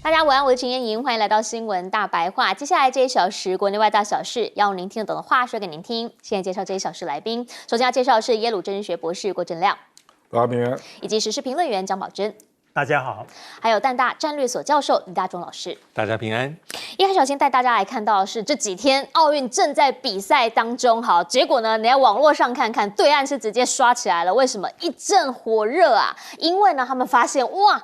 大家晚安，我是陈燕莹，欢迎来到新闻大白话。接下来这一小时，国内外大小事，要用您听得懂的话说给您听。现在介绍这一小时来宾，首先要介绍的是耶鲁政治学博士郭正亮，大家以及时事评论员张宝珍。大家好，还有淡大战略所教授李大中老师。大家平安。一开始先带大家来看到的是这几天奥运正在比赛当中，好，结果呢，你在网络上看看，对岸是直接刷起来了，为什么？一阵火热啊！因为呢，他们发现哇。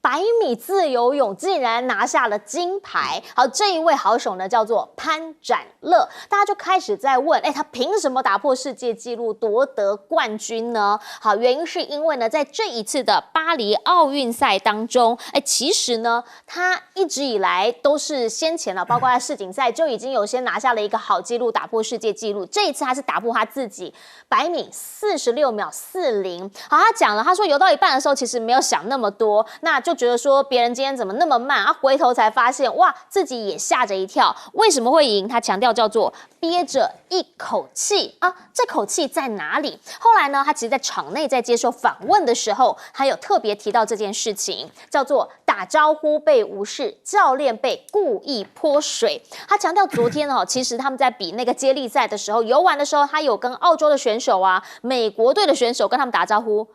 100米自由泳竟然拿下了金牌，好，这一位好手呢叫做潘展乐，大家就开始在问，他凭什么打破世界纪录夺得冠军呢？好，原因是因为呢，在这一次的巴黎奥运赛当中，其实呢，他一直以来都是先前包括在世锦赛就已经有先拿下了一个好纪录，打破世界纪录，这一次他是打破他自己100米46秒40。好，他讲了，他说游到一半的时候，其实没有想那么多，那就觉得说别人今天怎么那么慢啊？回头才发现，哇，自己也吓着一跳。为什么会赢？他强调叫做憋着一口气啊，这口气在哪里？后来呢，他其实在场内在接受访问的时候，还有特别提到这件事情，叫做打招呼被无视，教练被故意泼水。他强调昨天其实他们在比那个接力赛的时候，游完的时候，他有跟澳洲的选手啊、美国队的选手跟他们打招呼，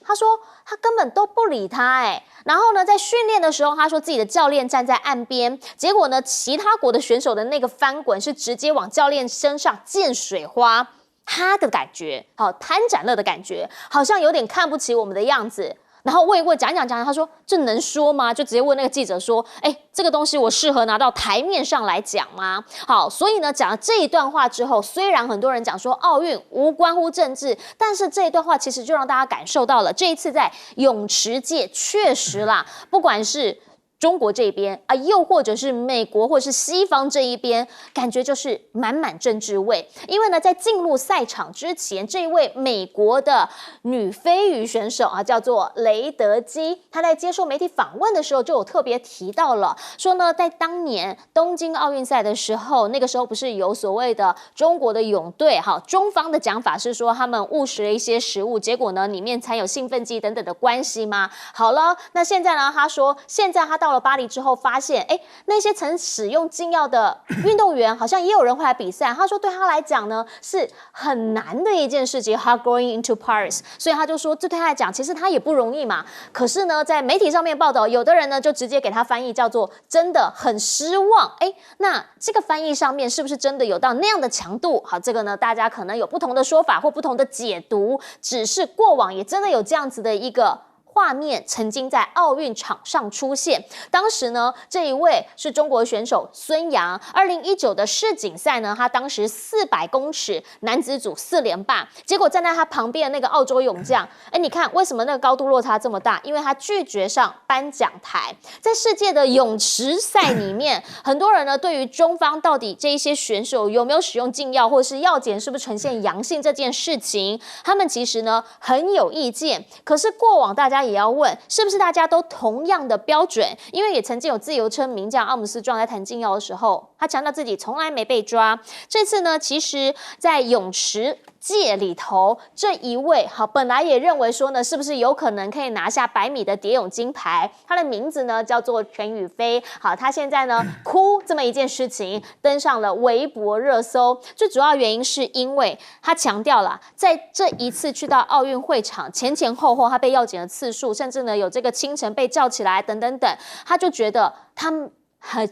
他说他根本都不理他然后呢，在训练的时候，他说自己的教练站在岸边，结果呢，其他国的选手的那个翻滚是直接往教练身上溅水花，他的感觉，潘展乐的感觉，好像有点看不起我们的样子。然后问一问，讲，他说这能说吗？就直接问那个记者说，这个东西我适合拿到台面上来讲吗？好，所以呢，讲了这一段话之后，虽然很多人讲说奥运无关乎政治，但是这一段话其实就让大家感受到了，这一次在泳池界确实啦，不管是中国这边啊，又或者是美国或者是西方这一边，感觉就是满满政治味。因为呢，在进入赛场之前，这一位美国的女飞鱼选手啊，叫做雷德基，她在接受媒体访问的时候就有特别提到了，说呢，在当年东京奥运赛的时候，那个时候不是有所谓的中国的泳队，中方的讲法是说他们误食了一些食物，结果呢，里面掺有兴奋剂等等的关系吗？好了，那现在呢，他说现在他到了巴黎之后，发现那些曾使用禁药的运动员，好像也有人会来比赛。他说对他来讲呢，是很难的一件事情。他 going into Paris， 所以他就说，这对他来讲，其实他也不容易嘛。可是呢，在媒体上面报道，有的人呢就直接给他翻译叫做真的很失望。那这个翻译上面是不是真的有到那样的强度？好，这个呢，大家可能有不同的说法或不同的解读。只是过往也真的有这样子的一个画面曾经在奥运场上出现，当时呢，这一位是中国选手孙杨，2019的世锦赛呢，他当时400公尺男子组4连霸，结果站在他旁边的那个澳洲泳将，你看为什么那个高度落差这么大？因为他拒绝上颁奖台。在世界的泳池赛里面，很多人呢对于中方到底这一些选手有没有使用禁药，或者是药检是不是呈现阳性这件事情，他们其实呢很有意见。可是过往大家也要问，是不是大家都同样的标准？因为也曾经有自由称名将阿姆斯壮在谈禁药的时候，他强调自己从来没被抓。这次呢，其实在泳池界里头，这一位本来也认为说呢，是不是有可能可以拿下100米的蝶泳金牌？他的名字呢叫做陈雨菲。好，他现在呢哭这么一件事情登上了微博热搜，最主要原因是因为他强调了，在这一次去到奥运会场前后他被药检的次数，甚至呢有这个清晨被叫起来等等等，他就觉得他们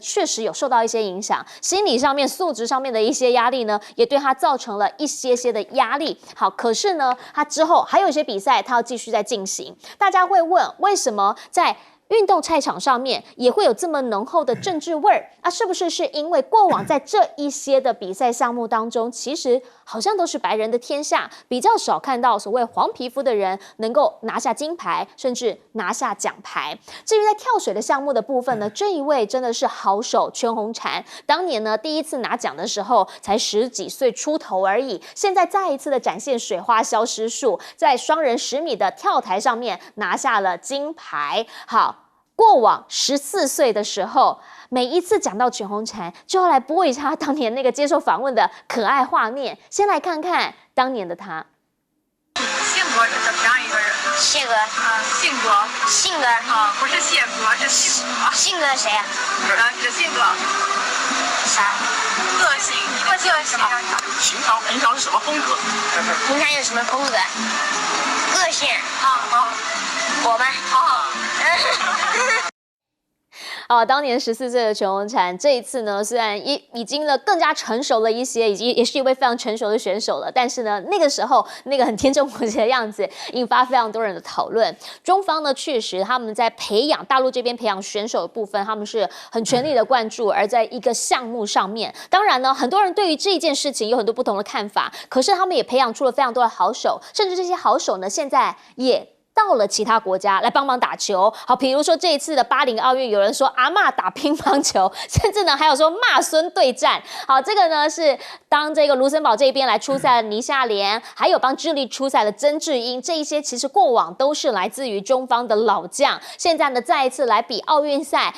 确实有受到一些影响，心理上面、素质上面的一些压力呢，也对他造成了一些的压力。好，可是呢，他之后还有一些比赛，他要继续在进行。大家会问，为什么在运动赛场上面也会有这么浓厚的政治味儿啊？是不是因为过往在这一些的比赛项目当中，其实好像都是白人的天下，比较少看到所谓黄皮肤的人能够拿下金牌，甚至拿下奖牌。至于在跳水的项目的部分呢，这一位真的是好手全红婵，当年呢第一次拿奖的时候才10几岁出头而已，现在再一次的展现水花消失术，在双人10米的跳台上面拿下了金牌。好。过往14岁的时候，每一次讲到全红婵，就要来播一下他当年那个接受访问的可爱画面。先来看看当年的他。性格是怎么样一个人？谢哥性格性格不是谢哥，是性格。性格谁呀？是性格。啥？个性，你的个性。平常是什么风格？平常有什么风格？个性我吗？当年14岁的全红婵，这一次呢，虽然已经呢更加成熟了一些，也是一位非常成熟的选手了，但是呢，那个时候那个很天真无邪的样子，引发非常多人的讨论。中方呢，确实他们在大陆这边培养选手的部分，他们是很全力的灌注，而在一个项目上面，当然呢，很多人对于这一件事情有很多不同的看法，可是他们也培养出了非常多的好手，甚至这些好手呢，现在也到了其他国家来帮忙打球。好，比如说这一次的巴黎奥运，有人说阿嬷打乒乓球，甚至呢还有说骂孙对战。好，这个呢是当这个卢森堡这边来出赛的倪夏莲，还有帮智利出赛的曾智英，这一些其实过往都是来自于中方的老将，现在呢再一次来比奥运赛。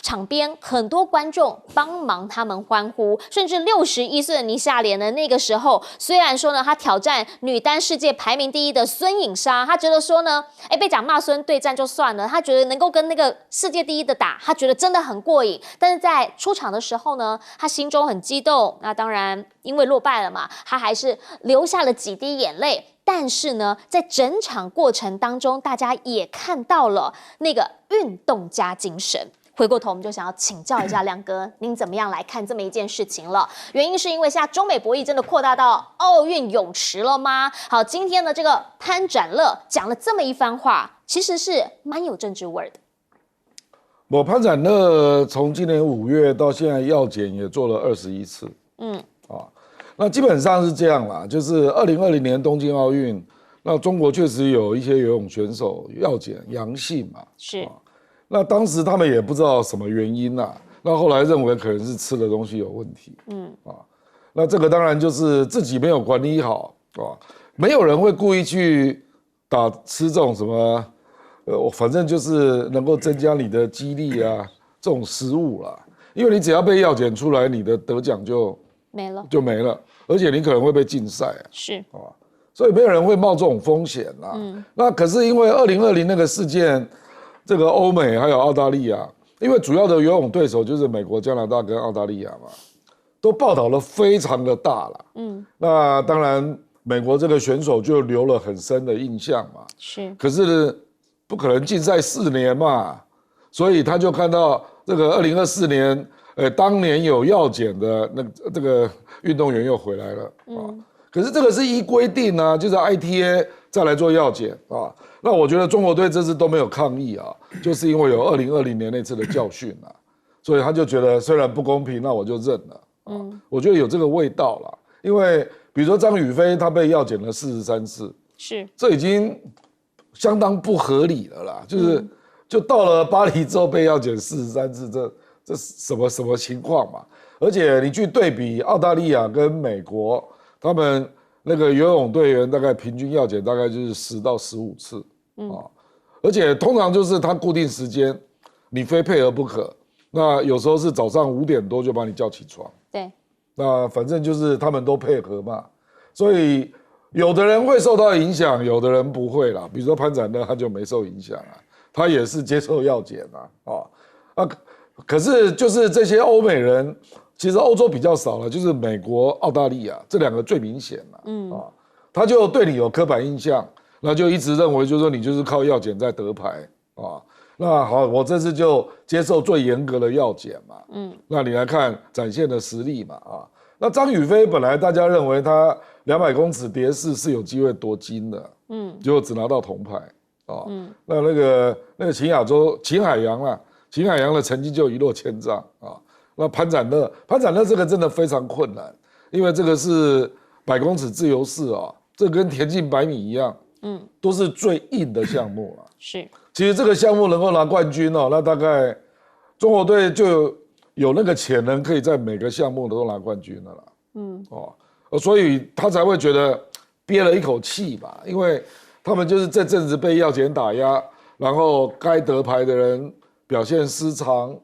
场边很多观众帮忙他们欢呼，甚至61岁的倪夏莲呢，那个时候虽然说呢，她挑战女单世界排名第1的孙颖莎，她觉得说呢，被讲骂孙对战就算了，她觉得能够跟那个世界第1的打，她觉得真的很过瘾。但是在出场的时候呢，她心中很激动，那当然因为落败了嘛，她还是流下了几滴眼泪。但是呢，在整场过程当中，大家也看到了那个运动家精神。回过头，我们就想要请教一下亮哥，您怎么样来看这么一件事情了？原因是因为现在中美博弈真的扩大到奥运泳池了吗？好，今天的这个潘展乐讲了这么一番话，其实是蛮有政治味的。潘展乐从今年5月到现在药检也做了21次，那基本上是这样啦，就是2020年东京奥运，那中国确实有一些游泳选手药检阳性嘛，是。那当时他们也不知道什么原因啦，那后来认为可能是吃的东西有问题，那这个当然就是自己没有管理好没有人会故意去吃这种什么，反正就是能够增加你的肌力啊这种食物啦，因为你只要被药检出来，你的得奖就没了，而且你可能会被禁赛是所以没有人会冒这种风险啦。那可是因为2020那个事件。这个欧美还有澳大利亚，因为主要的游泳对手就是美国、加拿大跟澳大利亚嘛，都报道了非常的大了。那当然美国这个选手就留了很深的印象嘛。是。可是不可能禁赛4年嘛，所以他就看到这个2024年，当年有药检的这个运动员又回来了可是这个是依规定啊，就是 ITA 再来做药检那我觉得中国队这次都没有抗议就是因为有2020年那次的教训所以他就觉得虽然不公平，那我就认了我觉得有这个味道啦，因为比如说张雨霏她被药检了43次，是，这已经相当不合理了啦，就到了巴黎之后被药检43次，这什么情况嘛？而且你去对比澳大利亚跟美国，他们那个游泳队员大概平均药检大概就是10到15次而且通常就是他固定时间，你非配合不可。那有时候是早上5点多就把你叫起床，对，那反正就是他们都配合嘛，所以有的人会受到影响，有的人不会啦。比如说潘展乐他就没受影响他也是接受药检可是就是这些欧美人。其实欧洲比较少了，就是美国、澳大利亚这2个最明显了他就对你有刻板印象，那就一直认为就是说你就是靠药检在得牌那好，我这次就接受最严格的药检嘛那你来看展现的实力嘛那张雨霏本来大家认为她200公尺蝶式是有机会夺金的结果只拿到铜牌那个秦海洋的成绩就一落千丈那潘展乐这个真的非常困难，因为这个是100公尺自由式这跟田径100米一样，都是最硬的项目是，其实这个项目能够拿冠军那大概中国队就有那个潜能，可以在每个项目都拿冠军了啦。所以他才会觉得憋了一口气吧，因为他们就是这阵子被药检打压，然后该得牌的人表现失常。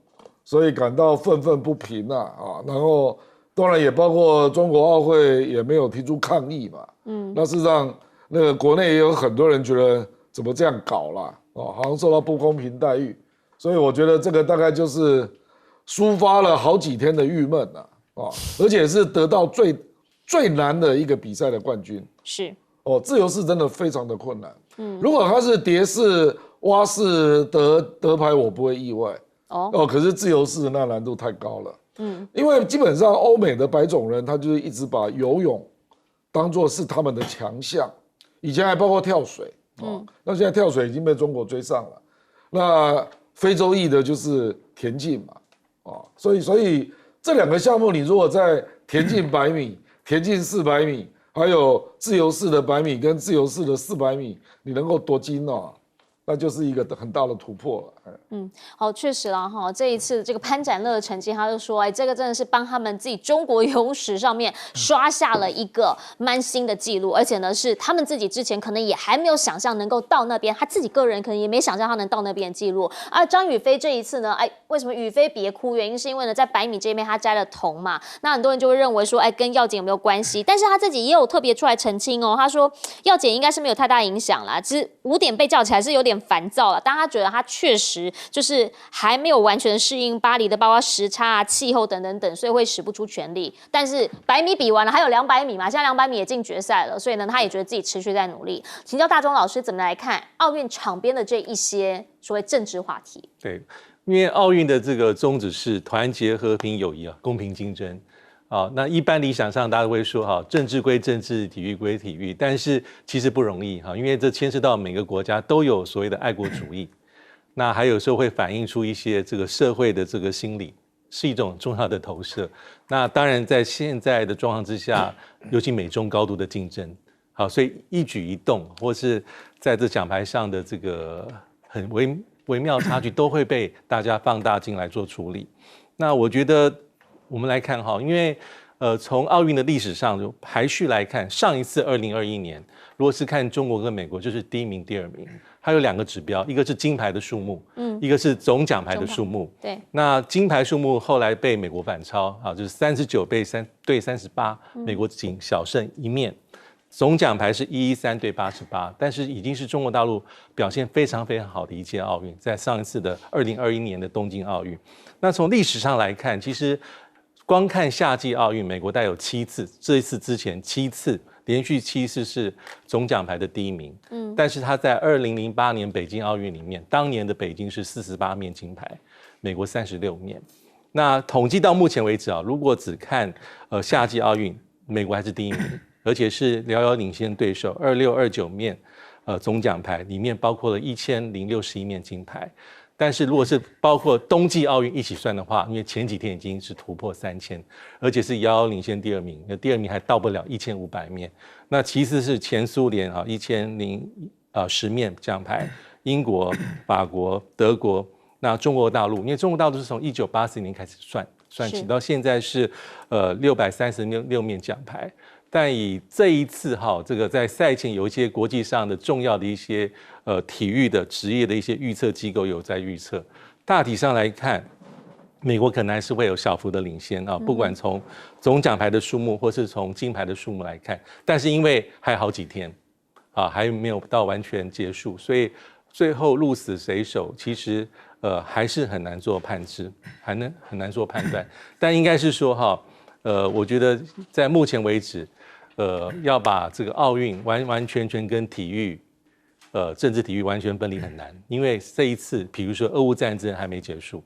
所以感到愤愤不平然后当然也包括中国奥会也没有提出抗议嘛那事实上那个国内也有很多人觉得怎么这样搞啦？哦，好像受到不公平待遇，所以我觉得这个大概就是抒发了好几天的郁闷啊，而且是得到最难的一个比赛的冠军。是哦，自由式真的非常的困难。如果他是蝶式、蛙式得牌，我不会意外。可是自由式那难度太高了。因为基本上欧美的白种人，他就是一直把游泳当作是他们的强项，以前还包括跳水。那现在跳水已经被中国追上了。那非洲裔的就是田径嘛，所以这两个项目，你如果在田径100米、田径400米，还有自由式的100米跟自由式的400米，你能够夺金哦，那就是一个很大的突破了。好，确实啦哈，这一次这个潘展乐的成绩，他就说，这个真的是帮他们自己中国游泳史上面刷下了一个蛮新的记录，而且呢是他们自己之前可能也还没有想象能够到那边，他自己个人可能也没想象他能到那边的记录。而张雨霏这一次呢，为什么雨霏别哭？原因是因为呢，在100米这边他摘了铜嘛，那很多人就会认为说，跟药检有没有关系？但是他自己也有特别出来澄清哦，他说药检应该是没有太大影响啦，只是5点被叫起来是有点烦躁了，但他觉得他确实就是还没有完全适应巴黎的，包括时差啊、气候等等，所以会使不出全力。但是100米比完了，还有200米嘛，现在200米也进决赛了，所以呢，他也觉得自己持续在努力。请教大钟老师怎么来看奥运场边的这一些所谓政治话题？对，因为奥运的这个宗旨是团结、和平、友谊啊，公平竞争。那一般理想上大家会说政治归政治，体育归体育，但是其实不容易因为这牵涉到每个国家都有所谓的爱国主义。那还有时候会反映出一些这个社会的这个心理，是一种重要的投射。那当然在现在的状况之下，尤其美中高度的竞争，所以一举一动或是在这奖牌上的这个很微妙差距，都会被大家放大进来做处理。那我觉得我们来看因为从奥运的历史上就排序来看，上一次2021年，如果是看中国跟美国，就是第1名、第2名。它有2个指标，一个是金牌的数目，一个是总奖牌的数目。对，那金牌数目后来被美国反超就是39对38，美国仅小胜1面。总奖牌是113对88，但是已经是中国大陆表现非常非常好的一届奥运，在上一次的2021年的东京奥运。那从历史上来看，其实光看夏季奥运，美国带有7次，这一次之前7次。连续7次是总奖牌的第1名，但是他在2008年北京奥运里面，当年的北京是48面金牌，美国36面。那统计到目前为止如果只看夏季奥运，美国还是第1名，而且是遥遥领先对手26、29面总奖牌里面包括了1061面金牌。但是如果是包括冬季奥运一起算的话，因为前几天已经是突破3000，而且是遥遥领先第2名，第2名还到不了1500面。那其次是前苏联1010面奖牌，英国、法国、德国，那中国大陆，因为中国大陆是从1984年开始算起，到现在是636面奖牌。但以这一次这个在赛前有一些国际上的重要的一些体育的职业的一些预测机构有在预测，大体上来看，美国可能还是会有小幅的领先不管从总奖牌的数目或是从金牌的数目来看，但是因为还有好几天还没有到完全结束，所以最后鹿死谁手，其实还是很难做判知，很难做判断。但应该是说我觉得在目前为止，要把这个奥运完完全全跟体育，政治体育完全分离很难，因为这一次，比如说俄乌战争还没结束，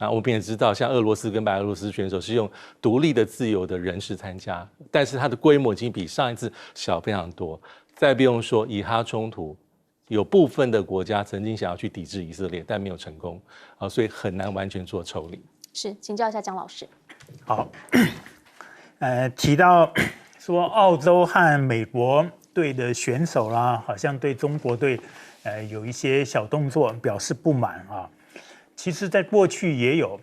我们也知道，像俄罗斯跟白俄罗斯选手是用独立的、自由的人士参加，但是它的规模已经比上一次小非常多。再不用说以哈冲突，有部分的国家曾经想要去抵制以色列，但没有成功所以很难完全做抽离。是，请教一下江老师。好，提到说澳洲和美国队的选手啦，好像对中国队有一些小动作表示不满其实，在过去也有，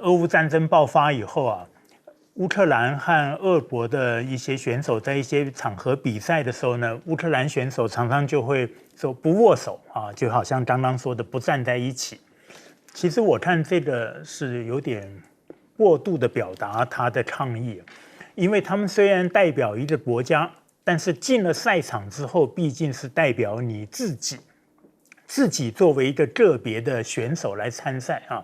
俄乌战争爆发以后乌克兰和俄国的一些选手在一些场合比赛的时候呢，乌克兰选手常常就会说不握手就好像刚刚说的不站在一起。其实我看这个是有点过度的表达他的抗议，因为他们虽然代表一个国家，但是进了赛场之后，毕竟是代表你自己作为一个个别的选手来参赛啊。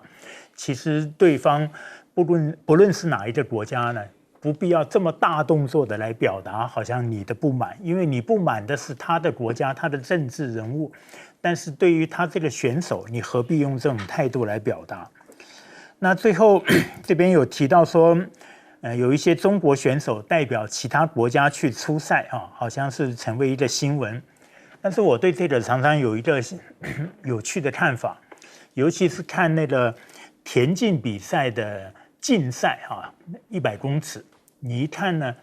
其实对方不论是哪一个国家呢，不必要这么大动作的来表达好像你的不满，因为你不满的是他的国家、他的政治人物，但是对于他这个选手，你何必用这种态度来表达？那最后这边有提到说，有一些中国选手代表其他国家去出赛啊，好像是成为一个新闻。但是我对这个常常有一个有趣的看法，尤其是看那个田径比赛的竞赛啊，100公尺，你一看呢，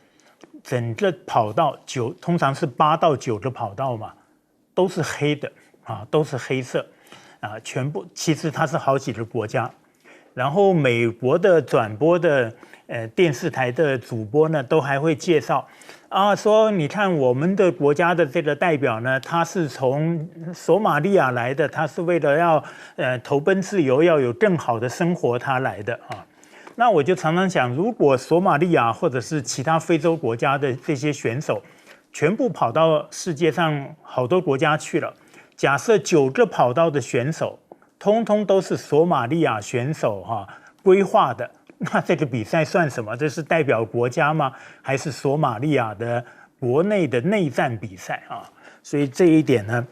整个跑道通常是8到9个跑道嘛，都是黑的啊，都是黑色啊，全部其实它是好几个国家，然后美国的转播的电视台的主播呢，都还会介绍啊，说你看我们的国家的这个代表呢，他是从索马利亚来的，他是为了要投奔自由，要有更好的生活，他来的啊。那我就常常想，如果索马利亚或者是其他非洲国家的这些选手，全部跑到世界上好多国家去了，假设9个跑道的选手，通通都是索马利亚选手规划的，那这个比赛算什么？这是代表国家吗？还是索马利亚的国内的内战比赛啊？所以这一点呢，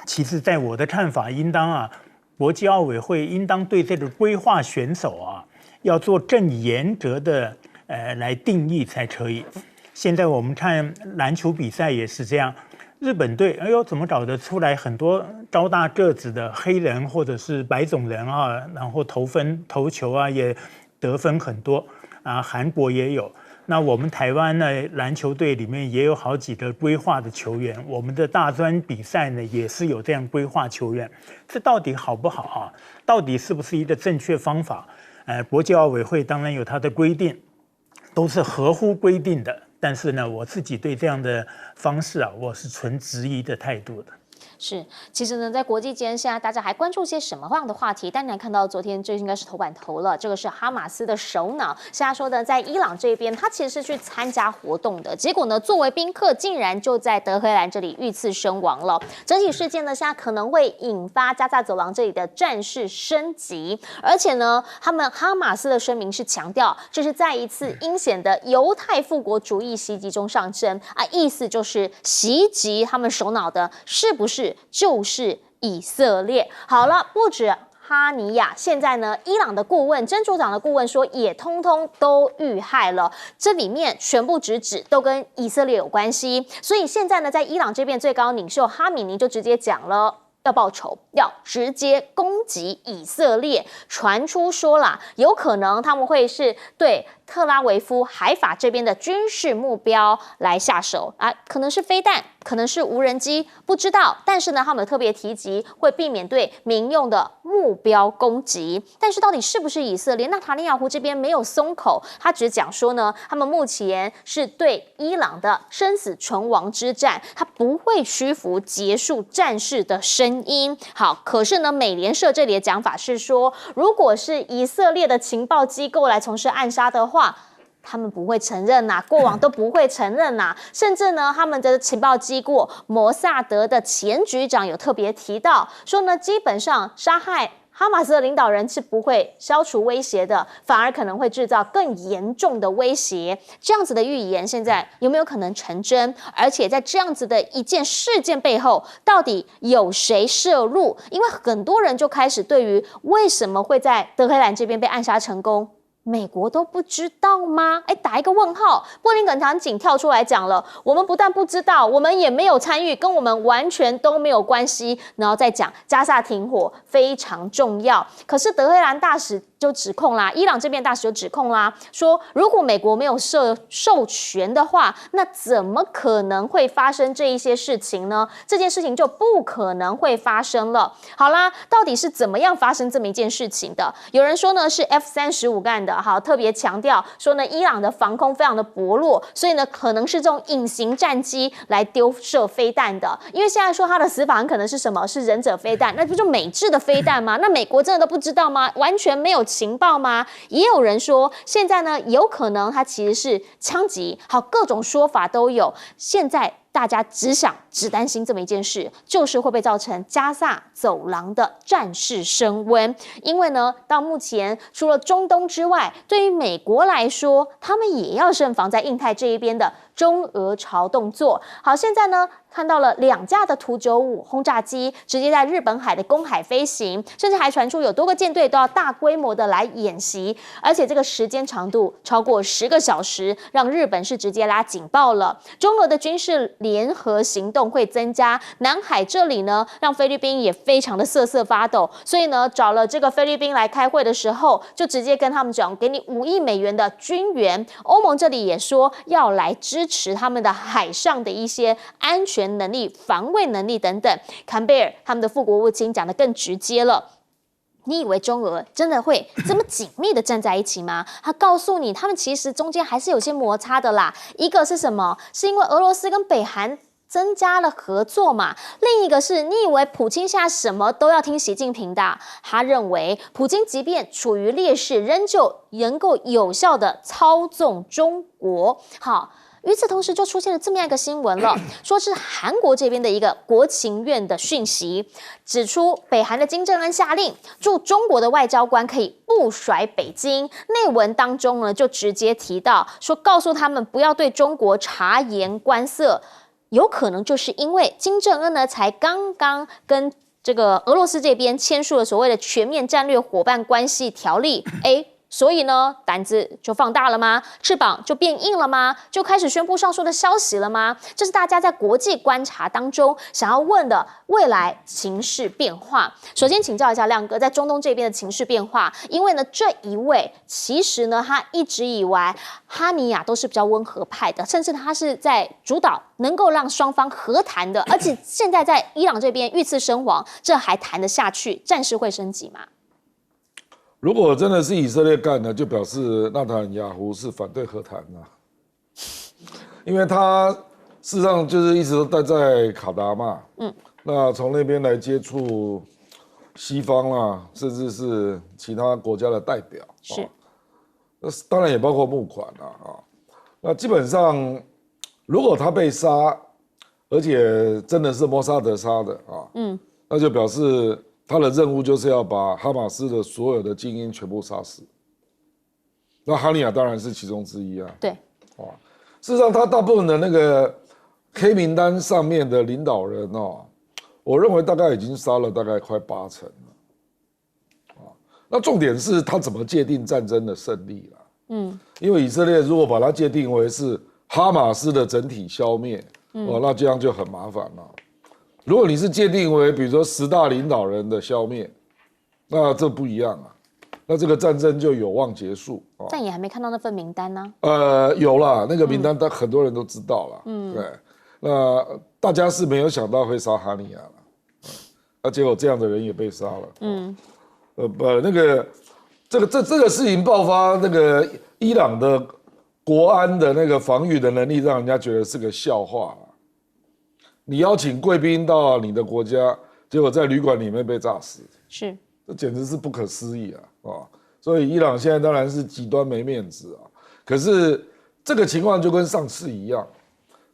其实在我的看法，应当国际奥委会应当对这个规划选手要做更严格的来定义才可以。现在我们看篮球比赛也是这样，日本队哎呦怎么搞得出来很多高大个子的黑人或者是白种人然后投球也得分很多韩国也有。那我们台湾呢，篮球队里面也有好几个规划的球员，我们的大专比赛呢也是有这样规划球员，这到底好不好到底是不是一个正确方法？国际奥委会当然有它的规定，都是合乎规定的，但是呢，我自己对这样的方式我是存质疑的态度的。是，其实呢，在国际间，现在大家还关注些什么样的话题？当然看到昨天这应该是头版头了，这个是哈马斯的首脑，现在说的在伊朗这边，他其实是去参加活动的，结果呢，作为宾客竟然就在德黑兰这里遇刺身亡了。整体事件呢，现在可能会引发加萨走廊这里的战事升级，而且呢，他们哈马斯的声明是强调，这是在一次阴险的犹太复国主义袭击中上阵意思就是袭击他们首脑的是不是就是以色列？好了，不止哈尼亚，现在呢，伊朗的顾问真主党的顾问说，也通通都遇害了，这里面全部直指都跟以色列有关系。所以现在呢，在伊朗这边最高领袖哈米尼就直接讲了，要报仇，要直接攻击以色列。传出说啦，有可能他们会是对特拉维夫海法这边的军事目标来下手可能是飞弹，可能是无人机，不知道。但是呢，他们特别提及会避免对民用的目标攻击。但是到底是不是以色列？那塔利亚胡这边没有松口，他只讲说呢，他们目前是对伊朗的生死存亡之战，他不会屈服结束战事的声音。好，可是呢，美联社这里的讲法是说，如果是以色列的情报机构来从事暗杀的话，他们不会承认过往都不会承认甚至呢，他们的情报机构摩萨德的前局长有特别提到说呢，基本上杀害哈马斯的领导人是不会消除威胁的，反而可能会制造更严重的威胁。这样子的预言现在有没有可能成真？而且在这样子的一件事件背后，到底有谁涉入？因为很多人就开始对于为什么会在德黑兰这边被暗杀成功，美国都不知道吗？打一个问号。布林肯场景跳出来讲了，我们不但不知道，我们也没有参与，跟我们完全都没有关系。然后再讲加萨停火非常重要。可是德黑兰大使就指控啦，伊朗这边大使就指控啦，说如果美国没有授权的话，那怎么可能会发生这一些事情呢？这件事情就不可能会发生了。好啦，到底是怎么样发生这么一件事情的？有人说呢是 F-35干的，特别强调说呢，伊朗的防空非常的薄弱，所以呢可能是这种隐形战机来丢射飞弹的。因为现在说他的死法很可能是什么？是忍者飞弹，那不就美制的飞弹吗？那美国真的都不知道吗？完全没有情报吗？也有人说，现在呢有可能它其实是枪击，好，各种说法都有。现在大家只担心这么一件事，就是会不会造成加萨走廊的战事升温？因为呢，到目前除了中东之外，对于美国来说，他们也要慎防在印太这一边的中俄朝动作。好，现在呢看到了2架的图95轰炸机直接在日本海的公海飞行，甚至还传出有多个舰队都要大规模的来演习，而且这个时间长度超过10个小时，让日本是直接拉警报了。中俄的军事联合行动会增加，南海这里呢，让菲律宾也非常的瑟瑟发抖，所以呢，找了这个菲律宾来开会的时候，就直接跟他们讲，给你5亿美元的军援。欧盟这里也说要来支持他们的海上的一些安全能力、防卫能力等等。坎贝尔他们的副国务卿讲得更直接了。你以为中俄真的会这么紧密的站在一起吗？他告诉你，他们其实中间还是有些摩擦的啦。一个是什么？是因为俄罗斯跟北韩增加了合作嘛。另一个是你以为普京现在什么都要听习近平的？他认为普京即便处于劣势，仍旧能够有效的操纵中国。好。与此同时，就出现了这么样一个新闻了，说是韩国这边的一个国情院的讯息，指出北韩的金正恩下令驻中国的外交官可以不甩北京。内文当中呢，就直接提到说，告诉他们不要对中国察言观色，有可能就是因为金正恩呢才刚刚跟这个俄罗斯这边签署了所谓的全面战略伙伴关系条例，所以呢，胆子就放大了吗？翅膀就变硬了吗？就开始宣布上述的消息了吗？这是大家在国际观察当中想要问的未来情势变化。首先请教一下亮哥，在中东这边的情势变化，因为呢，这一位其实呢，他一直以来哈尼亚都是比较温和派的，甚至他是在主导能够让双方和谈的，而且现在在伊朗这边遇刺身亡，这还谈得下去？战事会升级吗？如果真的是以色列干的，就表示纳坦雅胡是反对和谈的，因为他事实上就是一直都待在卡达嘛，那从那边来接触西方啦，甚至是其他国家的代表，是，那当然也包括募款啊，那基本上如果他被杀，而且真的是摩萨德杀的啊，那就表示。他的任务就是要把哈马斯的所有的精英全部杀死，那哈尼亚当然是其中之一啊。对，事实上他大部分的那个黑名单上面的领导人我认为大概已经杀了大概快80%了，那重点是他怎么界定战争的胜利啦？因为以色列如果把它界定为是哈马斯的整体消灭，那这样就很麻烦了。如果你是界定为比如说10大领导人的消灭，那这不一样啊，那这个战争就有望结束啊。但也还没看到那份名单呢。有啦，那个名单很多人都知道了。对，那大家是没有想到会杀哈尼亚了，那结果这样的人也被杀了。那个这个事情爆发，那个伊朗的国安的那个防御的能力，让人家觉得是个笑话了。你邀请贵宾到你的国家，结果在旅馆里面被炸死，是，这简直是不可思议啊！所以伊朗现在当然是极端没面子啊。可是这个情况就跟上次一样，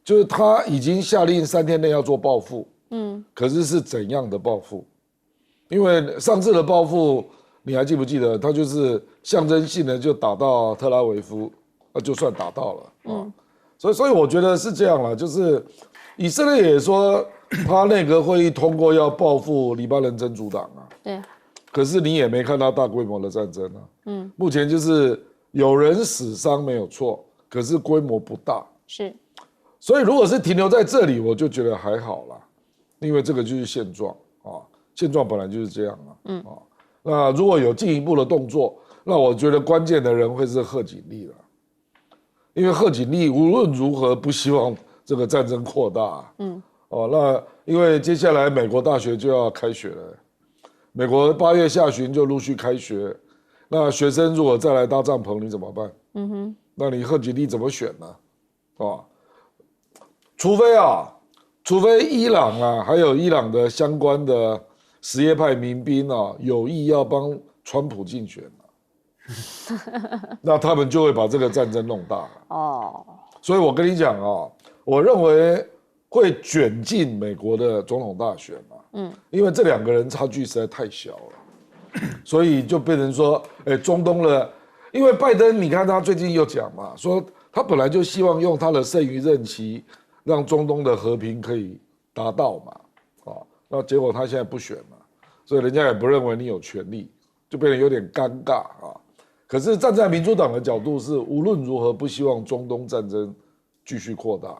就是他已经下令3天内要做报复，可是是怎样的报复？因为上次的报复你还记不记得？他就是象征性的就打到特拉维夫，就算打到了所以我觉得是这样了，就是以色列也说他内阁会议通过要报复黎巴嫩真主党啊，对，可是你也没看到大规模的战争啊，目前就是有人死伤没有错，可是规模不大，是，所以如果是停留在这里，我就觉得还好啦，因为这个就是现状啊，现状本来就是这样啊，那如果有进一步的动作，那我觉得关键的人会是贺锦丽了。因为贺锦丽无论如何不希望这个战争扩大，那因为接下来美国大学就要开学了，美国8月下旬就陆续开学，那学生如果再来搭帐篷，你怎么办？那你贺锦丽怎么选呢？除非伊朗啊，还有伊朗的相关的什叶派民兵有意要帮川普竞选那他们就会把这个战争弄大了。哦，所以我跟你讲啊，我认为会卷进美国的总统大选嘛，因为这2个人差距实在太小了，所以就变成说，中东的，因为拜登，你看他最近又讲嘛，说他本来就希望用他的剩余任期，让中东的和平可以达到嘛，那结果他现在不选嘛，所以人家也不认为你有权利，就变得有点尴尬啊。可是站在民主党的角度是，无论如何不希望中东战争继续扩大，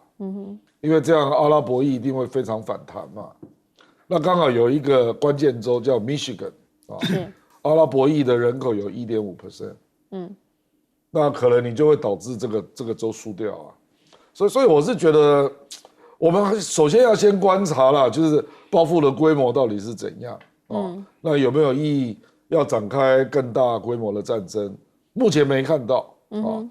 因为这样阿拉伯裔一定会非常反弹嘛。那刚好有一个关键州叫 Michigan 啊，阿拉伯裔的人口有 1.5%，那可能你就会导致这个州输掉啊。所以我是觉得，我们首先要先观察啦，就是报复的规模到底是怎样那有没有意义要展开更大规模的战争？目前没看到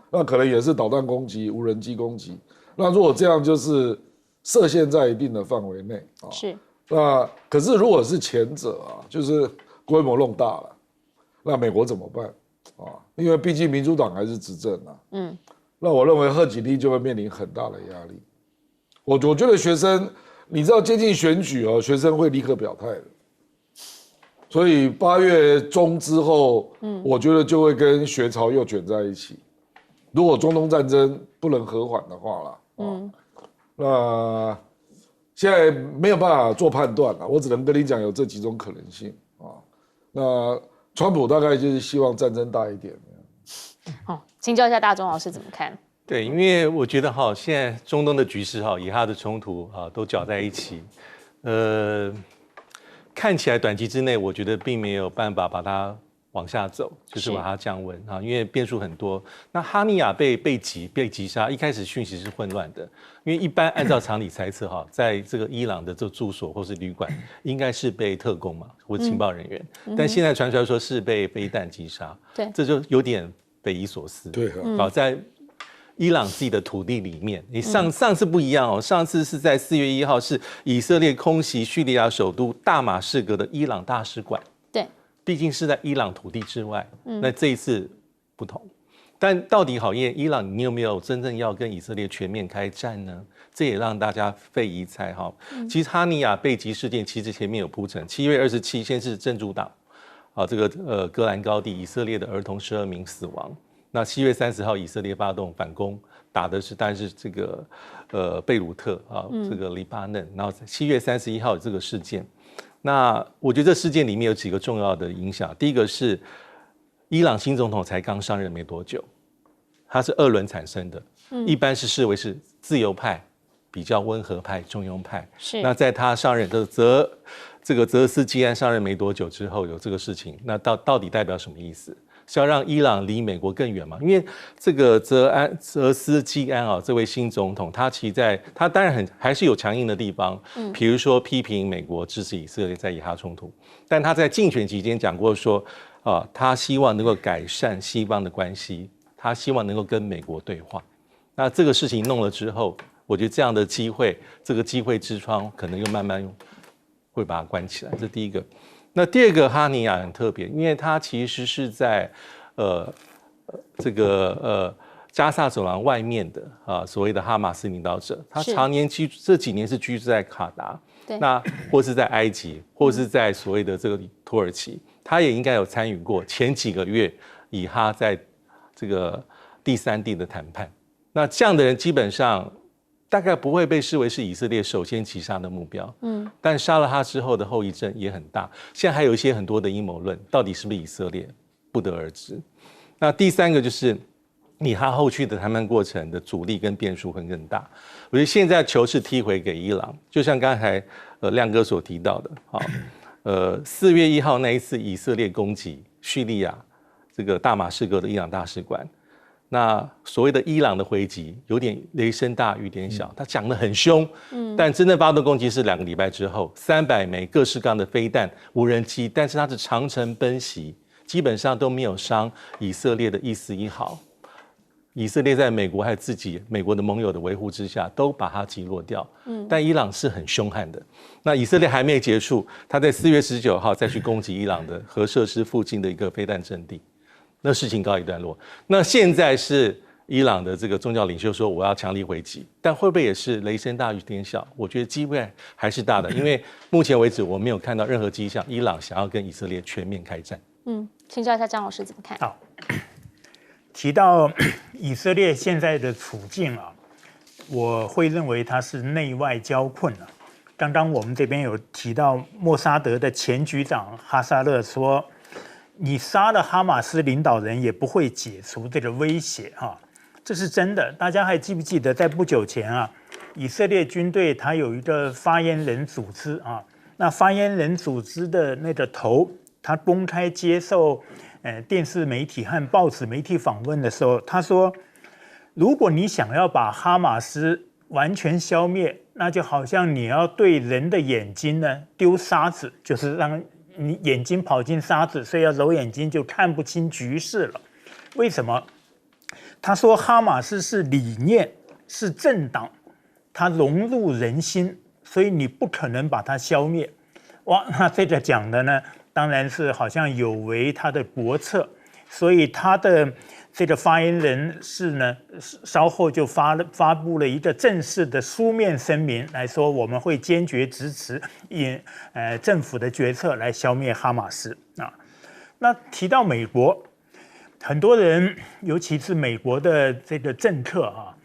那可能也是导弹攻击、无人机攻击。那如果这样，就是设限在一定的范围内是。那可是如果是前者就是规模弄大了，那美国怎么办因为毕竟民主党还是执政那我认为贺锦丽就会面临很大的压力。我觉得学生，你知道接近选举学生会立刻表态的，所以8月中之后，我觉得就会跟学潮又卷在一起。如果中东战争不能和缓的话啦，那现在没有办法做判断了，我只能跟你讲有这几种可能性那川普大概就是希望战争大一点。请教一下大中老师怎么看？对，因为我觉得现在中东的局势以哈的冲突都搅在一起，看起来短期之内，我觉得并没有办法把它往下走，就是把它降温因为变数很多。那哈尼亚被击杀，一开始讯息是混乱的，因为一般按照常理猜测在这个伊朗的这住所或是旅馆，应该是被特工嘛或情报人员，但现在传出来说是被飞弹击杀，对，这就有点匪夷所思。对在伊朗自己的土地里面，你上次不一样上次是在4月1号，是以色列空袭叙利亚首都大马士革的伊朗大使馆，对，毕竟是在伊朗土地之外，那这一次不同。但到底伊朗你有没有真正要跟以色列全面开战呢？这也让大家费疑猜其实哈尼亚被击事件其实前面有铺陈，7月27先是真主党这个戈兰高地以色列的儿童12名死亡。那7月30号，以色列发动反攻，打的是当然是这个贝鲁特这个黎巴嫩。然后7月31号有这个事件，那我觉得这事件里面有几个重要的影响。第一个是伊朗新总统才刚上任没多久，他是2轮产生的，一般是视为是自由派、比较温和派、中庸派。是。那在他上任的这个泽斯基安上任没多久之后有这个事情，那到底代表什么意思？是要让伊朗离美国更远吗？因为这个泽斯基安这位新总统，他当然还是有强硬的地方，比如说批评美国支持以色列在以哈冲突，但他在竞选期间讲过说，他希望能够改善西方的关系，他希望能够跟美国对话。那这个事情弄了之后，我觉得这样的机会，这个机会之窗可能又慢慢会把它关起来，这第一个。那第二个哈尼亚很特别，因为它其实是在这个加萨走廊外面的所谓的哈马斯领导者，他常年这几年是居住在卡达，那或是在埃及，或是在所谓的这个土耳其，他也应该有参与过前几个月以哈在这个第3地的谈判。那这样的人基本上大概不会被视为是以色列首先击杀的目标，但杀了他之后的后遗症也很大。现在还有一些很多的阴谋论，到底是不是以色列，不得而知。那第3个就是以哈后续的谈判过程的阻力跟变数会更大。我觉得现在球是踢回给伊朗，就像刚才亮哥所提到的，4月1号那一次以色列攻击叙利亚这个大马士革的伊朗大使馆。那所谓的伊朗的回击有点雷声大雨点小，他讲得很凶，但真正发动攻击是2个礼拜之后，300枚各式各样的飞弹、无人机，但是它是长程奔袭，基本上都没有伤以色列的一丝一毫。以色列在美国还有美国的盟友的维护之下，都把它击落掉。但伊朗是很凶悍的。那以色列还没结束，他在4月19号再去攻击伊朗的核设施附近的一个飞弹阵地。那事情告一段落。那现在是伊朗的这个宗教领袖说我要强力回击，但会不会也是雷声大雨点小？我觉得机会还是大的，因为目前为止我没有看到任何迹象，伊朗想要跟以色列全面开战。请教一下张老师怎么看？好，提到以色列现在的处境啊，我会认为它是内外交困啊。刚刚我们这边有提到莫萨德的前局长哈萨勒说，你杀了哈马斯领导人也不会解除这个威胁啊，这是真的。大家还记不记得在不久前啊，以色列军队它有一个发言人组织啊，那发言人组织的那个头，他公开接受电视媒体和报纸媒体访问的时候，他说，如果你想要把哈马斯完全消灭，那就好像你要对人的眼睛呢丢沙子，就是让你眼睛跑进沙子，所以要揉眼睛就看不清局势了。为什么？他说哈马斯是理念，是政党，它融入人心，所以你不可能把它消灭。哇，那这个讲的呢，当然是好像有违他的国策，所以他的这个发言人是呢，稍后就发布了一个正式的书面声明，来说我们会坚决支持政府的决策来消灭哈马斯啊。那提到美国，很多人尤其是美国的这个政客啊，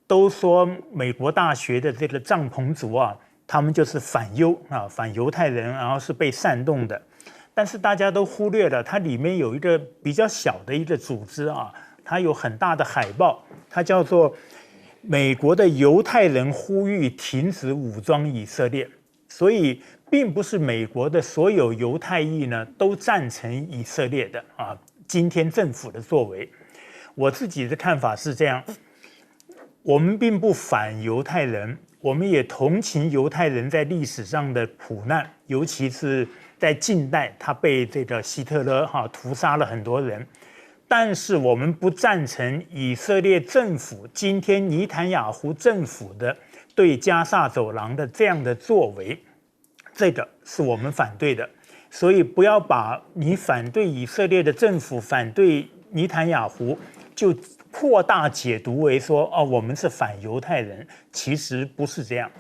都说美国大学的这个帐篷族啊，他们就是反犹太人，然后是被煽动的。但是大家都忽略了，它里面有一个比较小的一个组织啊，它有很大的海报，它叫做美国的犹太人呼吁停止武装以色列。所以并不是美国的所有犹太裔呢都赞成以色列的啊，今天政府的作为。我自己的看法是这样，我们并不反犹太人，我们也同情犹太人在历史上的苦难，尤其是在近代，他被这个希特勒屠杀了很多人，但是我们不赞成以色列政府今天尼坦雅胡政府的对加萨走廊的这样的作为，这个是我们反对的。所以不要把你反对以色列的政府、反对尼坦雅胡，就扩大解读为说我们是反犹太人，其实不是这样。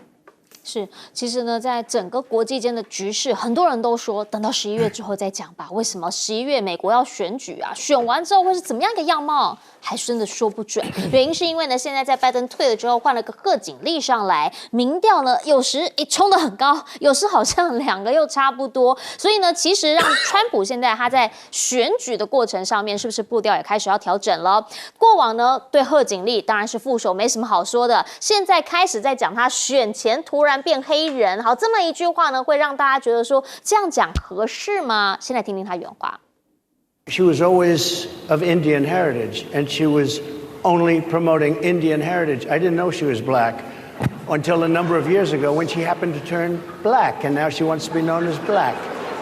是，其实呢，在整个国际间的局势，很多人都说等到11月之后再讲吧。为什么11月美国要选举啊？选完之后会是怎么样一个样貌，还真的说不准。原因是因为呢，现在在拜登退了之后，换了个贺锦丽上来，民调呢有时冲得很高，有时好像两个又差不多。所以呢，其实让川普现在他在选举的过程上面，是不是步调也开始要调整了？过往呢，对贺锦丽当然是副手，没什么好说的。现在开始在讲他选前突然变黑人，好，这么一句话呢，会让大家觉得说这样讲合适吗？先来听听他原话。She was always of Indian heritage, and she was only promoting Indian heritage. I didn't know she was black until a number of years ago when she happened to turn black, and now she wants to be known as black.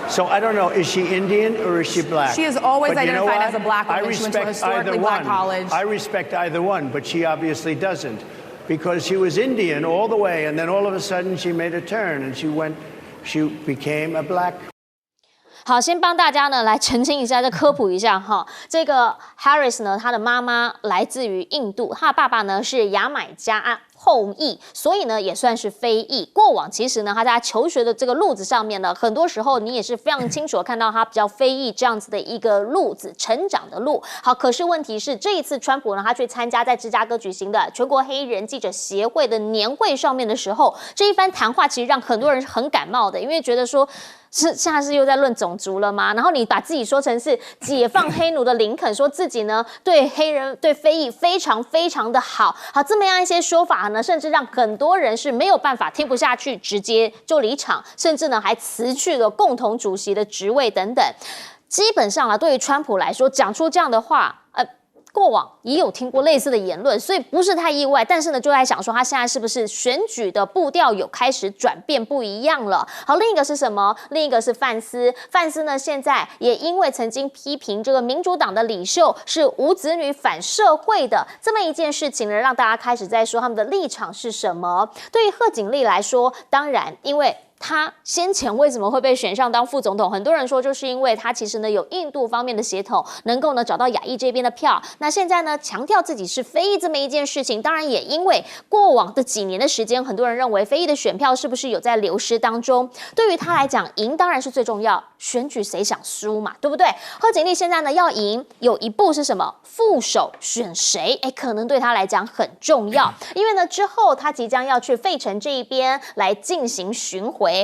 So I don't know, is she Indian or is she black? She is always But you know identified what? as a black woman. I She went to a respect historically either black one. college. I respect either one, but she obviously doesn't. Because she was Indian all the way, and then all of a sudden she made a turn, and she became a black. 好，先帮大家呢来澄清一下，再科普一下哈。这个 Harris 呢，他的妈妈来自于印度，他的爸爸呢是牙买加后裔，所以呢也算是非裔。过往其实呢，他在他求学的这个路子上面呢，很多时候你也是非常清楚的看到他比较非裔这样子的一个路子，成长的路。好，可是问题是这一次川普呢，他去参加在芝加哥举行的全国黑人记者协会的年会上面的时候，这一番谈话其实让很多人是很感冒的，因为觉得说。现在是又在论种族了吗？然后你把自己说成是解放黑奴的林肯，说自己呢对黑人对非裔非常非常的好，好这么样一些说法呢，甚至让很多人是没有办法听不下去，直接就离场，甚至呢还辞去了共同主席的职位等等。基本上啊，对于川普来说，讲出这样的话，过往也有听过类似的言论，所以不是太意外。但是呢，就在想说，他现在是不是选举的步调有开始转变不一样了？好，另一个是什么？另一个是范斯。范斯呢，现在也因为曾经批评这个民主党的领袖是无子女反社会的这么一件事情呢，让大家开始在说他们的立场是什么。对于贺锦丽来说，当然因为他先前为什么会被选上当副总统？很多人说就是因为他其实呢有印度方面的血统，能够呢找到亚裔这边的票。那现在呢强调自己是非裔这么一件事情，当然也因为过往的几年的时间，很多人认为非裔的选票是不是有在流失当中？对于他来讲，赢当然是最重要，选举谁想输嘛，对不对？贺锦丽现在呢要赢，有一步是什么？副手选谁？可能对他来讲很重要，因为呢之后他即将要去费城这一边来进行巡回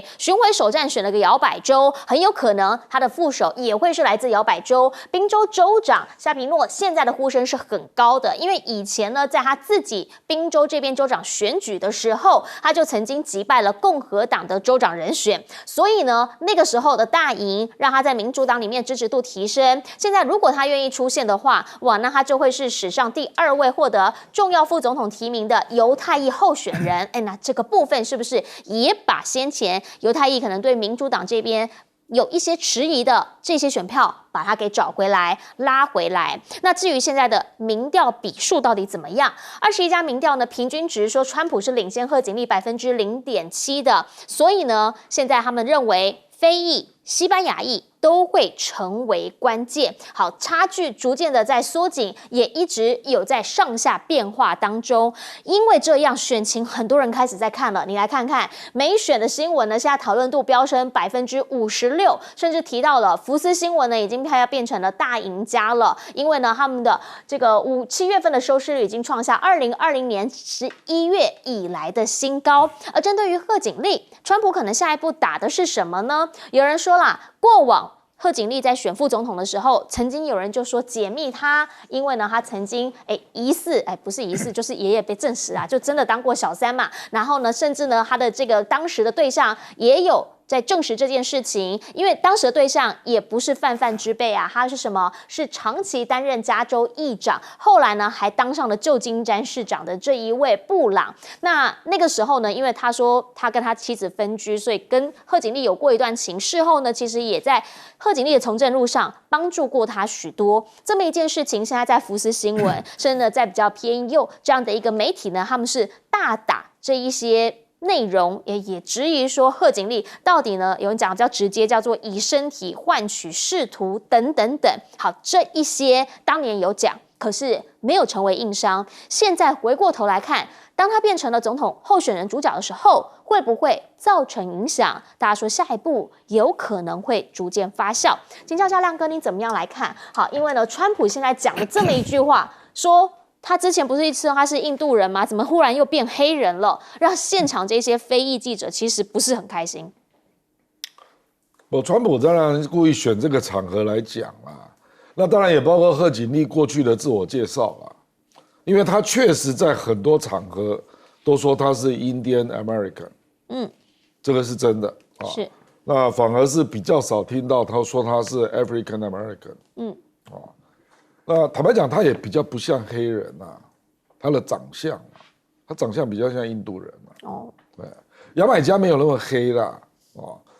首站选了个摇摆州，很有可能他的副手也会是来自摇摆州。宾州州长夏皮诺现在的呼声是很高的，因为以前呢，在他自己宾州这边州长选举的时候，他就曾经击败了共和党的州长人选，所以呢，那个时候的大赢让他在民主党里面支持度提升。现在如果他愿意出现的话，哇，那他就会是史上第2位获得重要副总统提名的犹太裔候选人。那这个部分是不是也把先前犹太裔可能对民主党这边有一些迟疑的这些选票，把它给找回来、拉回来？那至于现在的民调比数到底怎么样？21家民调呢，平均值说川普是领先贺锦丽0.7%的，所以呢，现在他们认为非裔、西班牙裔都会成为关键。好，差距逐渐的在缩紧，也一直有在上下变化当中。因为这样，选情很多人开始在看了。你来看看美选的新闻呢，现在讨论度飙升56%，甚至提到了福斯新闻呢，已经快要变成了大赢家了。因为呢，他们的这个7月份的收视率已经创下2020年11月以来的新高。而针对于贺锦丽，川普可能下一步打的是什么呢？有人说啦，过往贺锦丽在选副总统的时候，曾经有人就说解密他，因为呢他曾经疑似不是疑似，就是爷爷被证实就真的当过小三嘛。然后呢，甚至呢他的这个当时的对象也有在证实这件事情，因为当时的对象也不是泛泛之辈他是什么？是长期担任加州议长，后来呢还当上了旧金山市长的这一位布朗。那个时候呢，因为他说他跟他妻子分居，所以跟贺锦丽有过一段情。事后呢，其实也在贺锦丽的从政路上帮助过他许多。这么一件事情，现在在福斯新闻，甚至呢在比较偏右这样的一个媒体呢，他们是大打这一些内容，也质疑说贺锦丽到底呢，有人讲比较直接，叫做以身体换取仕途等等等。好，这一些当年有讲，可是没有成为硬伤。现在回过头来看，当他变成了总统候选人主角的时候，会不会造成影响？大家说下一步有可能会逐渐发酵。请教一下亮哥，你怎么样来看？好，因为呢，川普现在讲了这么一句话，说他之前不是一直说他是印度人吗？怎么忽然又变黑人了？让现场这些非裔记者其实不是很开心。川普当然故意选这个场合来讲啦，那当然也包括贺锦丽过去的自我介绍啦，因为他确实在很多场合都说他是 Indian American， 这个是真的是。那反而是比较少听到他说他是 African American，那坦白讲，他也比较不像黑人他的长相他长相比较像印度人对，牙买加没有那么黑啦，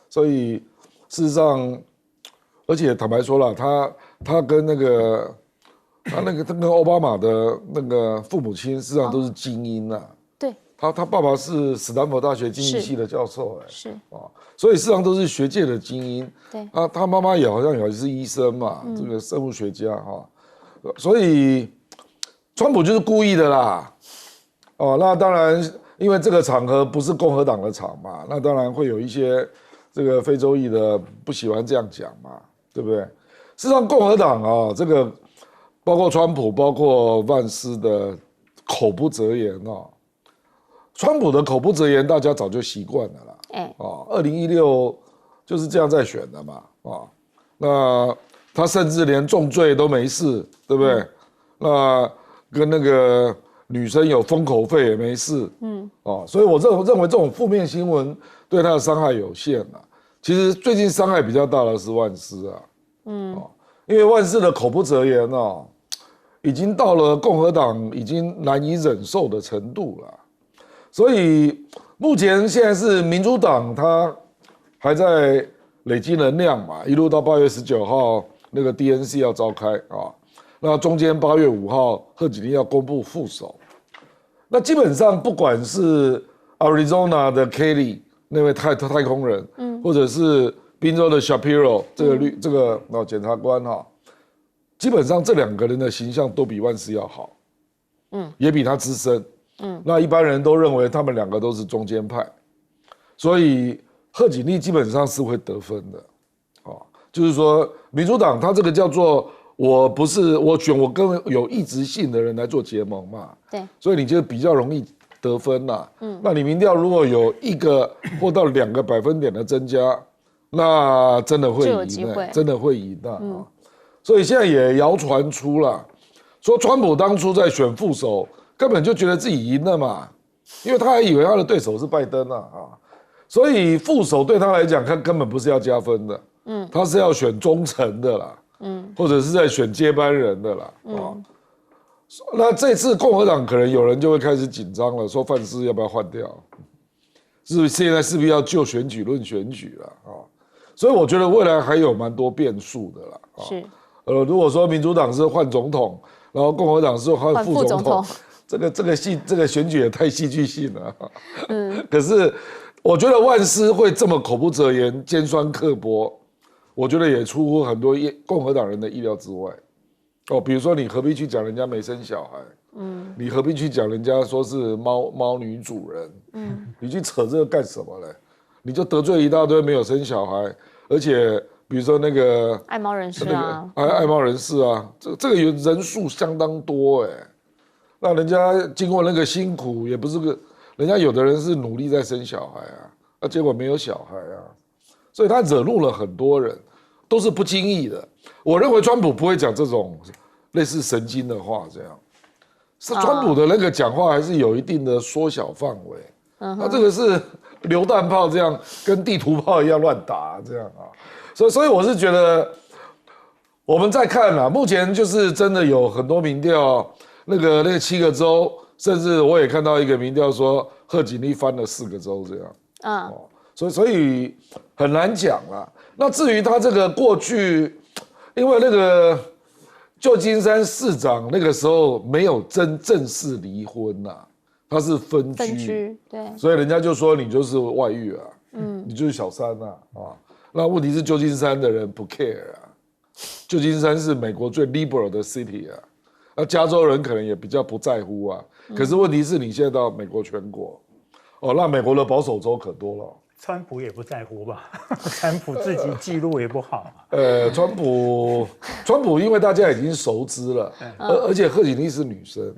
所以事实上，而且坦白说了，他跟他跟奥巴马的那个父母亲，事实上都是精英对，他爸爸是史丹佛大学经济系的教授是所以事实上都是学界的精英。对，他妈妈也好像也是医生嘛，这个生物学家所以川普就是故意的啦。那当然，因为这个场合不是共和党的场嘛，那当然会有一些这个非洲裔的不喜欢这样讲嘛，对不对？事实上，共和党这个包括川普，包括万斯的口不择言川普的口不择言，大家早就习惯了啦。2016就是这样在选的嘛。那他甚至连重罪都没事，对不对？那跟那个女生有封口费也没事。所以我认为这种负面新闻对他的伤害有限了。其实最近伤害比较大的是万斯因为万斯的口不择言已经到了共和党已经难以忍受的程度了。所以目前现在是民主党他还在累积能量嘛，一路到8月19号那个 DNC 要召开那中间8月5号贺锦丽要公布副手，那基本上不管是 Arizona 的 Kelly 那位太空人，或者是宾州的 Shapiro 这个检察官哈，基本上这2个人的形象都比万斯要好，也比他资深，那一般人都认为他们2个都是中间派，所以贺锦丽基本上是会得分的，就是说民主党他这个叫做我选我跟有意志性的人来做结盟嘛，对，所以你就比较容易得分啦。那你民调如果有1个或到2个百分点的增加，那真的会赢，真的会赢的。所以现在也谣传出了，说川普当初在选副手，根本就觉得自己赢了嘛，因为他还以为他的对手是拜登啊，所以副手对他来讲，他根本不是要加分的，他是要选忠诚的啦，或者是在选接班人的啦，那这次共和党可能有人就会开始紧张了，说范斯要不要换掉？现在是不是要就选举论选举了啊？所以我觉得未来还有蛮多变数的啦。是，如果说民主党是换总统，然后共和党是换副总统，这个选举也太戏剧性了。可是我觉得万斯会这么口不择言、尖酸刻薄，我觉得也出乎很多共和党人的意料之外。比如说你何必去讲人家没生小孩？你何必去讲人家说是猫女主人？你去扯这个干什么嘞？你就得罪一大堆没有生小孩，而且比如说那个爱猫人士啊，爱猫人士啊，这个人数相当多那人家经过那个辛苦，也不是人家有的人是努力在生小孩啊，结果没有小孩啊，所以他惹怒了很多人，都是不经意的。我认为川普不会讲这种类似神经的话，这样是川普的那个讲话还是有一定的缩小范围。那这个是榴弹炮这样，跟地图炮一样乱打这样啊，所以我是觉得我们在看啊，目前就是真的有很多民调，那个7个州，甚至我也看到一个民调说贺锦丽翻了4个州这样，所以很难讲啦。那至于他这个过去，因为那个旧金山市长那个时候没有正式离婚呐，他是分居，对，所以人家就说你就是外遇啊，你就是小三啊，那问题是旧金山的人不 care 啊，旧金山是美国最 liberal 的 city 啊，那加州人可能也比较不在乎啊，可是问题是你现在到美国全国，那美国的保守州可多了。川普也不在乎吧？川普自己记录也不好。川普因为大家已经熟知了，而且贺锦丽是女生，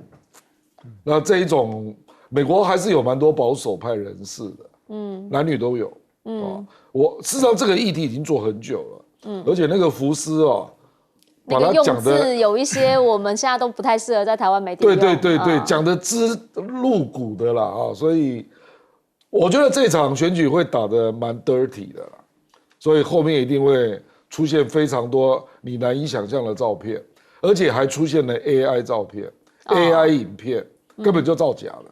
那这一种美国还是有蛮多保守派人士的，男女都有。事实上这个议题已经做很久了，而且那个福斯那个用字有一些我们现在都不太适合在台湾媒体用。对，讲的露骨的啦所以。我觉得这场选举会打得蛮 dirty 的啦，所以后面一定会出现非常多你难以想象的照片，而且还出现了 AI 照片、AI 影片，根本就造假了。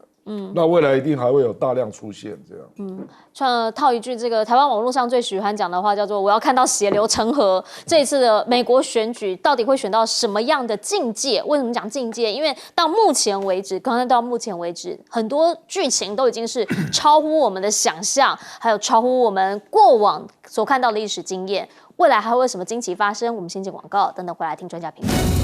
那未来一定还会有大量出现这样。套一句这个台湾网络上最喜欢讲的话，叫做"我要看到血流成河"。这一次的美国选举到底会选到什么样的境界？为什么讲境界？因为到目前为止，很多剧情都已经是超乎我们的想象，还有超乎我们过往所看到的历史经验。未来还会有什么惊奇发生？我们先进广告，等等回来听专家评论。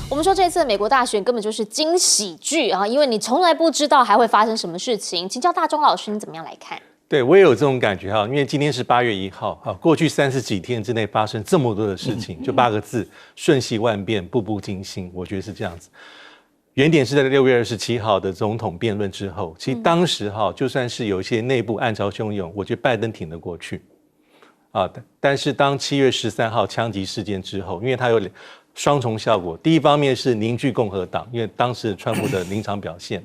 我们说这次美国大选根本就是惊喜剧啊，因为你从来不知道还会发生什么事情。请教大钟老师，你怎么样来看？对我也有这种感觉因为今天是8月1号过去30几天之内发生这么多的事情，就8个字：瞬息万变，步步惊心。我觉得是这样子。原点是在6月27号的总统辩论之后，其实当时就算是有一些内部暗潮汹涌，我觉得拜登挺得过去但是当7月13号枪击事件之后，因为他有双重效果，第一方面是凝聚共和党，因为当时川普的临场表现，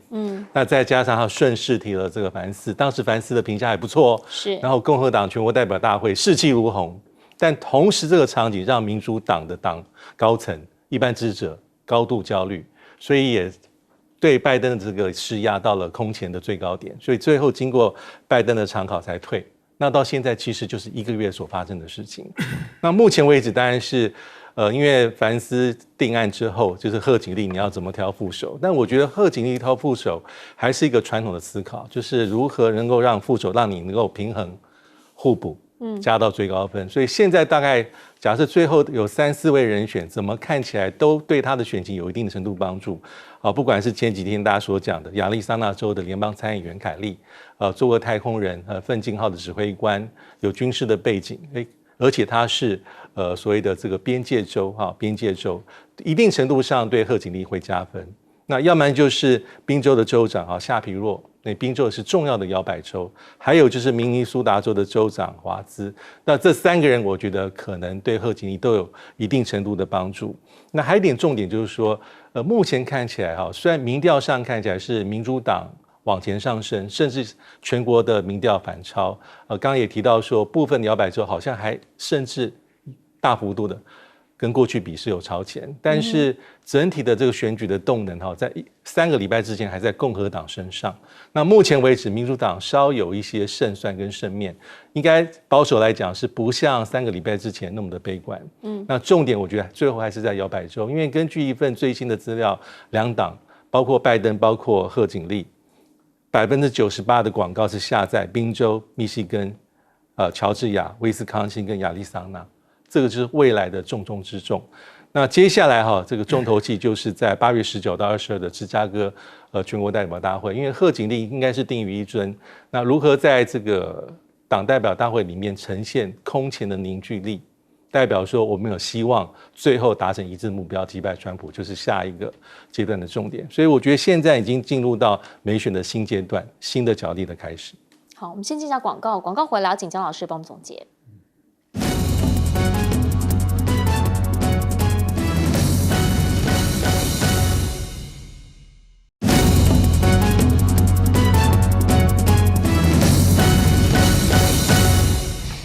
那再加上他顺势提了这个凡斯，当时凡斯的评价还不错是，然后共和党全国代表大会士气如虹，但同时这个场景让民主党的党高层、一般支持者高度焦虑，所以也对拜登的这个施压到了空前的最高点，所以最后经过拜登的长考才退。那到现在其实就是1个月所发生的事情。那目前为止当然是，因为凡斯定案之后，就是贺锦丽你要怎么挑副手？但我觉得贺锦丽挑副手还是一个传统的思考，就是如何能够让副手让你能够平衡互补，加到最高分。所以现在大概假设最后有3、4位人选，怎么看起来都对他的选情有一定的程度帮助。不管是前几天大家所讲的亚利桑那州的联邦参议员凯利，做过太空人，奋进号的指挥官，有军事的背景，而且他是所谓的这个边界州，一定程度上对贺锦丽会加分。那要不然就是宾州的州长夏皮若，那宾州是重要的摇摆州，还有就是明尼苏达州的州长华兹。那这3个人，我觉得可能对贺锦丽都有一定程度的帮助。那还有一点重点就是说，目前看起来虽然民调上看起来是民主党往前上升，甚至全国的民调反超。刚刚也提到说，部分摇摆州好像还甚至大幅度的跟过去比是有超前，但是整体的这个选举的动能在3个礼拜之前还在共和党身上。那目前为止，民主党稍有一些胜算跟胜面，应该保守来讲是不像3个礼拜之前那么的悲观。那重点我觉得最后还是在摇摆州，因为根据一份最新的资料，2党包括拜登，包括贺锦丽，98%的广告是下在宾州、密西根、乔治亚、威斯康星跟亚利桑那。这个就是未来的重中之重。那接下来这个重头戏就是在8月19到22的芝加哥全国代表大会，因为贺锦丽应该是定于一尊。那如何在这个党代表大会里面呈现空前的凝聚力，代表说我们有希望最后达成一致目标，击败川普，就是下一个阶段的重点。所以我觉得现在已经进入到美选的新阶段，新的角力的开始。好，我们先进一下广告，广告回来请姜老师帮我们总结。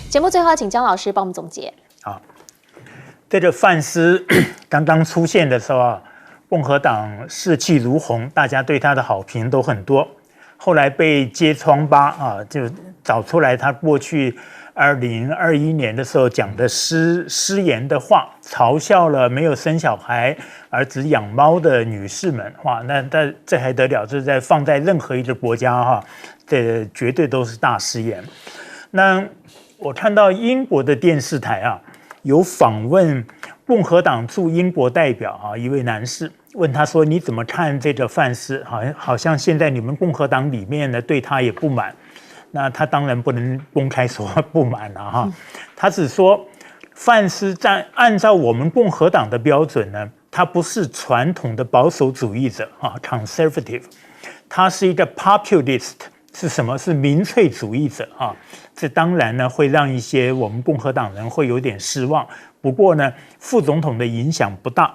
节目最后请姜老师帮我们总结。好，这个范斯刚刚出现的时候，共和党士气如虹，大家对他的好评都很多。后来被揭疮疤就找出来他过去2021年的时候讲的失言的话，嘲笑了没有生小孩而只养猫的女士们。那这还得了？这在放在任何一个国家这绝对都是大失言。那我看到英国的电视台有访问共和党驻英国代表一位男士，问他说：“你怎么看这个范斯？好像现在你们共和党里面呢对他也不满。”那他当然不能公开说不满了他只说范斯按照我们共和党的标准呢，他不是传统的保守主义者conservative， 他是一个 populist。是什么？是民粹主义者这当然呢会让一些我们共和党人会有点失望。不过呢，副总统的影响不大